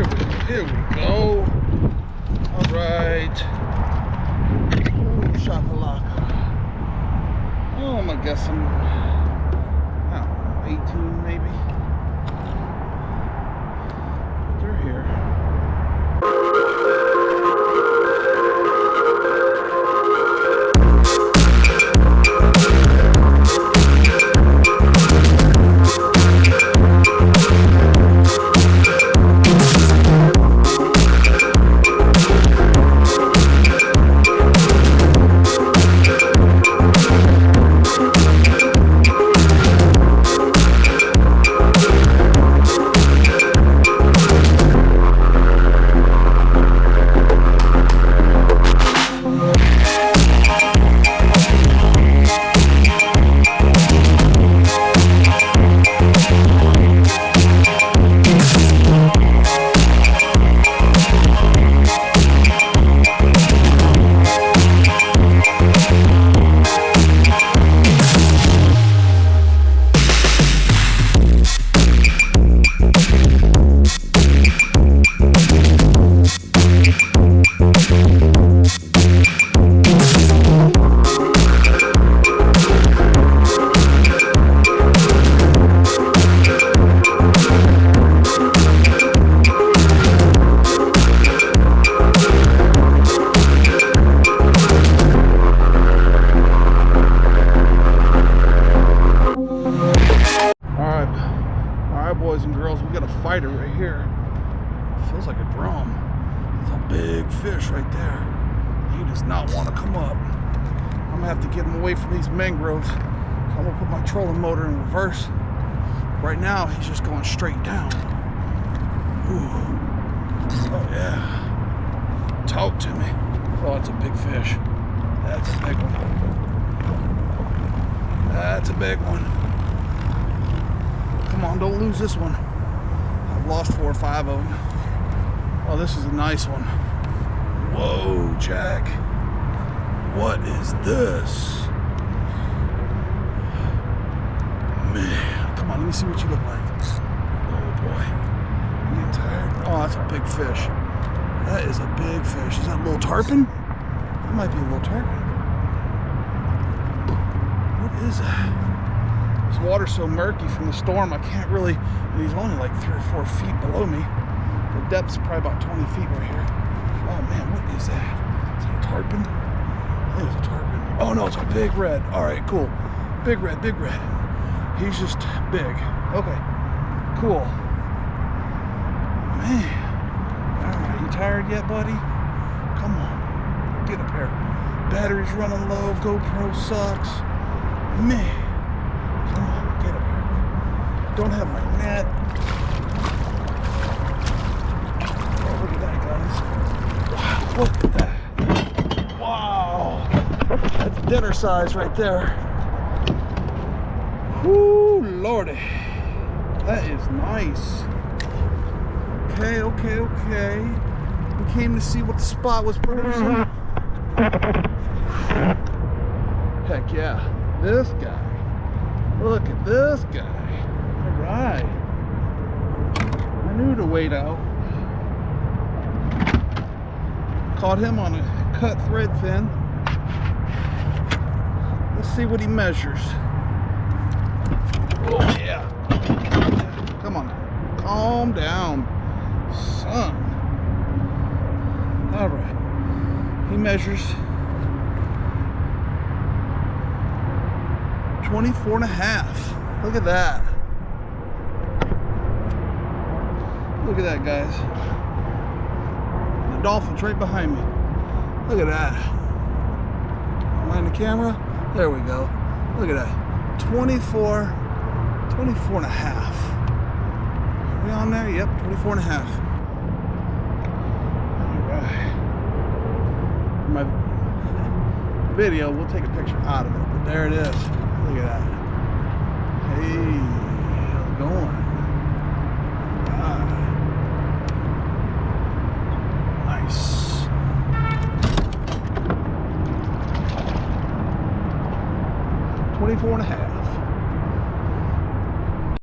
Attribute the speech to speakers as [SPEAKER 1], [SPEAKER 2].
[SPEAKER 1] Here we go. All right. Oh, shakalaka. I guess I'm, I don't know, 18 maybe. They're here. Boys and girls, we got a fighter right here. Feels like a drum. It's a big fish right there. He does not want to come up. I'm gonna have to get him away from these mangroves. So I'm gonna put my trolling motor in reverse. Right now he's just going straight down. Ooh. Oh yeah. Talk to me. Oh, it's a big fish. That's a big one. That's a big one. Come on, don't lose this one. I've lost 4 or 5 of them. Oh, this is a nice one. Whoa, Jack. What is this? Man, come on, let me see what you look like. Oh boy. You getting tired? Oh, that's a big fish. That is a big fish. Is that a little tarpon? That might be a little tarpon. What is that? This water's so murky from the storm, I can't really, and he's only like 3 or 4 feet below me. The depth's probably about 20 feet right here. Oh man, what is that? Is that a tarpon? I think it's a tarpon. Oh no, it's a big red. All right, cool. Big red, big red. He's just big. Okay, cool. Man, all right, you tired yet, buddy? Come on, get up here. Battery's running low, GoPro sucks. Man. Come on, get up here. Don't have my net. Oh, look at that, guys. Wow, look at that. Wow. That's dinner size right there. Whoo, lordy. That is nice. Okay, okay, okay. We came to see what the spot was producing. Heck yeah. This guy. Look at this guy. All right. I knew to wait out. Caught him on a cut thread fin. Let's see what he measures. Oh yeah. Come on. Calm down, son. All right. He measures 24 and a half. Look at that. Look at that, guys. The dolphin's right behind me. Look at that. Behind the camera. There we go. Look at that. 24 and a half. Are we on there? Yep, 24 and a half. All right. My video, we'll take a picture out of it, but there it is. Look at that. Hey, how's it going? Nice. $24 and a half.